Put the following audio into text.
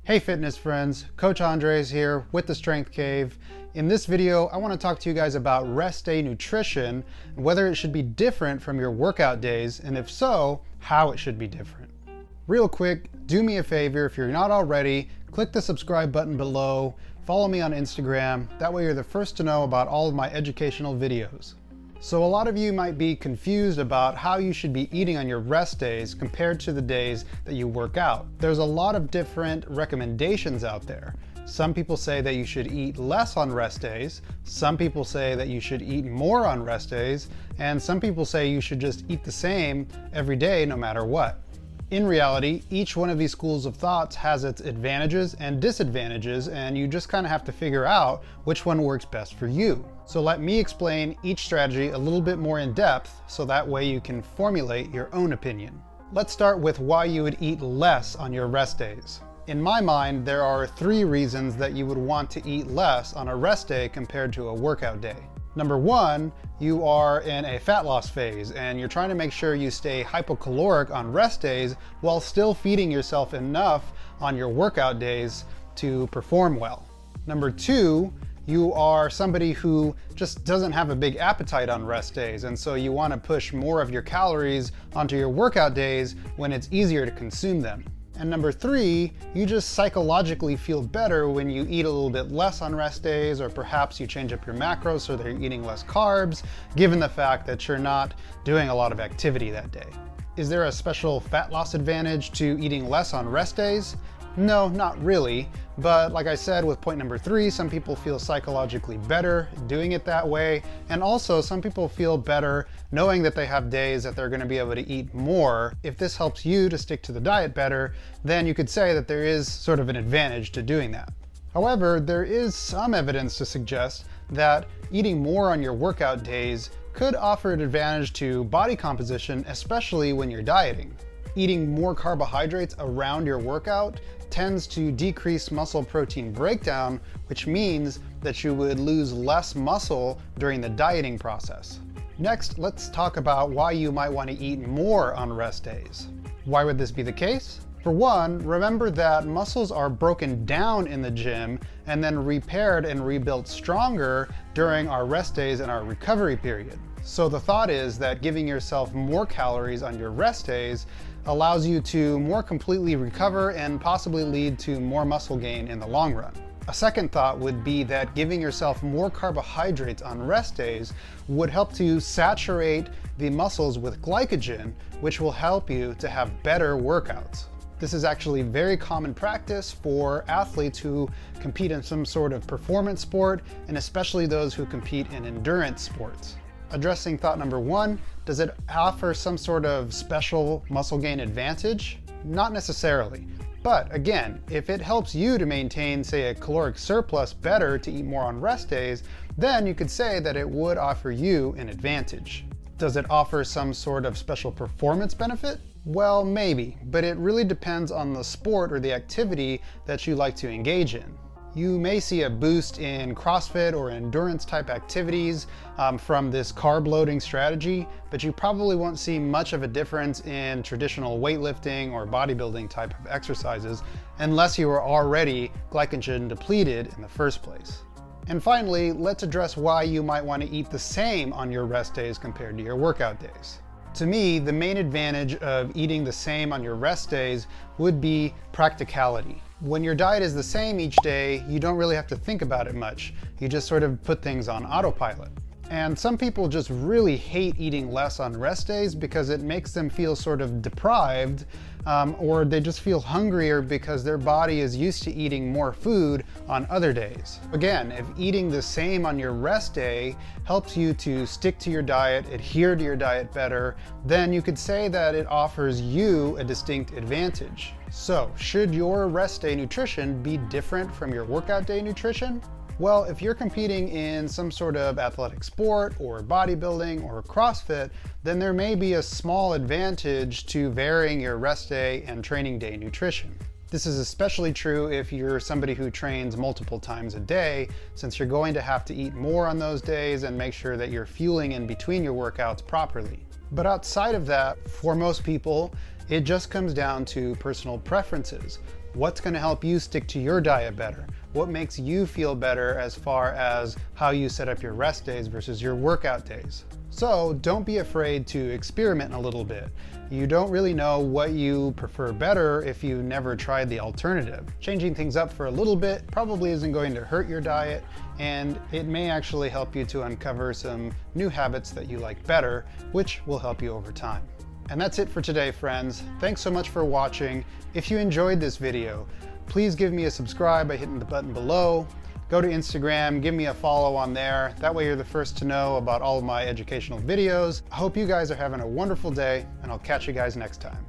Hey fitness friends, Coach Andres here with the Strength Cave. In this video, I want to talk to you guys about rest day nutrition and whether it should be different from your workout days, and if so, how it should be different. Real quick, do me a favor, if you're not already, click the subscribe button below, follow me on Instagram, that way you're the first to know about all of my educational videos. So a lot of you might be confused about how you should be eating on your rest days compared to the days that you work out. There's a lot of different recommendations out there. Some people say that you should eat less on rest days, some people say that you should eat more on rest days, and some people say you should just eat the same every day no matter what. In reality, each one of these schools of thoughts has its advantages and disadvantages, and you just kind of have to figure out which one works best for you. So let me explain each strategy a little bit more in depth so that way you can formulate your own opinion. Let's start with why you would eat less on your rest days. In my mind, there are 3 reasons that you would want to eat less on a rest day compared to a workout day. Number 1, you are in a fat loss phase and you're trying to make sure you stay hypocaloric on rest days while still feeding yourself enough on your workout days to perform well. Number 2, you are somebody who just doesn't have a big appetite on rest days, and so you want to push more of your calories onto your workout days when it's easier to consume them. And number 3, you just psychologically feel better when you eat a little bit less on rest days, or perhaps you change up your macros so that you're eating less carbs, given the fact that you're not doing a lot of activity that day. Is there a special fat loss advantage to eating less on rest days? No, not really, but like I said with point number 3, some people feel psychologically better doing it that way, and also some people feel better knowing that they have days that they're going to be able to eat more. If this helps you to stick to the diet better, then you could say that there is sort of an advantage to doing that. However, there is some evidence to suggest that eating more on your workout days could offer an advantage to body composition, especially when you're dieting. Eating more carbohydrates around your workout tends to decrease muscle protein breakdown, which means that you would lose less muscle during the dieting process. Next, let's talk about why you might want to eat more on rest days. Why would this be the case? For one, remember that muscles are broken down in the gym and then repaired and rebuilt stronger during our rest days and our recovery period. So the thought is that giving yourself more calories on your rest days allows you to more completely recover and possibly lead to more muscle gain in the long run. A second thought would be that giving yourself more carbohydrates on rest days would help to saturate the muscles with glycogen, which will help you to have better workouts. This is actually very common practice for athletes who compete in some sort of performance sport, and especially those who compete in endurance sports. Addressing thought number 1, does it offer some sort of special muscle gain advantage? Not necessarily. But again, if it helps you to maintain, say, a caloric surplus better to eat more on rest days, then you could say that it would offer you an advantage. Does it offer some sort of special performance benefit? Well, maybe, but it really depends on the sport or the activity that you like to engage in. You may see a boost in CrossFit or endurance type activities from this carb loading strategy, but you probably won't see much of a difference in traditional weightlifting or bodybuilding type of exercises unless you are already glycogen depleted in the first place. And finally, let's address why you might want to eat the same on your rest days compared to your workout days. To me, the main advantage of eating the same on your rest days would be practicality. When your diet is the same each day, you don't really have to think about it much. You just sort of put things on autopilot. And some people just really hate eating less on rest days because it makes them feel sort of deprived, or they just feel hungrier because their body is used to eating more food on other days. Again, if eating the same on your rest day helps you to stick to your diet, adhere to your diet better, then you could say that it offers you a distinct advantage. So, should your rest day nutrition be different from your workout day nutrition? Well, if you're competing in some sort of athletic sport or bodybuilding or CrossFit, then there may be a small advantage to varying your rest day and training day nutrition. This is especially true if you're somebody who trains multiple times a day, since you're going to have to eat more on those days and make sure that you're fueling in between your workouts properly. But outside of that, for most people, it just comes down to personal preferences. What's going to help you stick to your diet better? What makes you feel better as far as how you set up your rest days versus your workout days? So don't be afraid to experiment a little bit. You don't really know what you prefer better if you never tried the alternative. Changing things up for a little bit probably isn't going to hurt your diet, and it may actually help you to uncover some new habits that you like better, which will help you over time. And that's it for today, friends. Thanks so much for watching. If you enjoyed this video, please give me a subscribe by hitting the button below. Go to Instagram, give me a follow on there. That way you're the first to know about all of my educational videos. I hope you guys are having a wonderful day, and I'll catch you guys next time.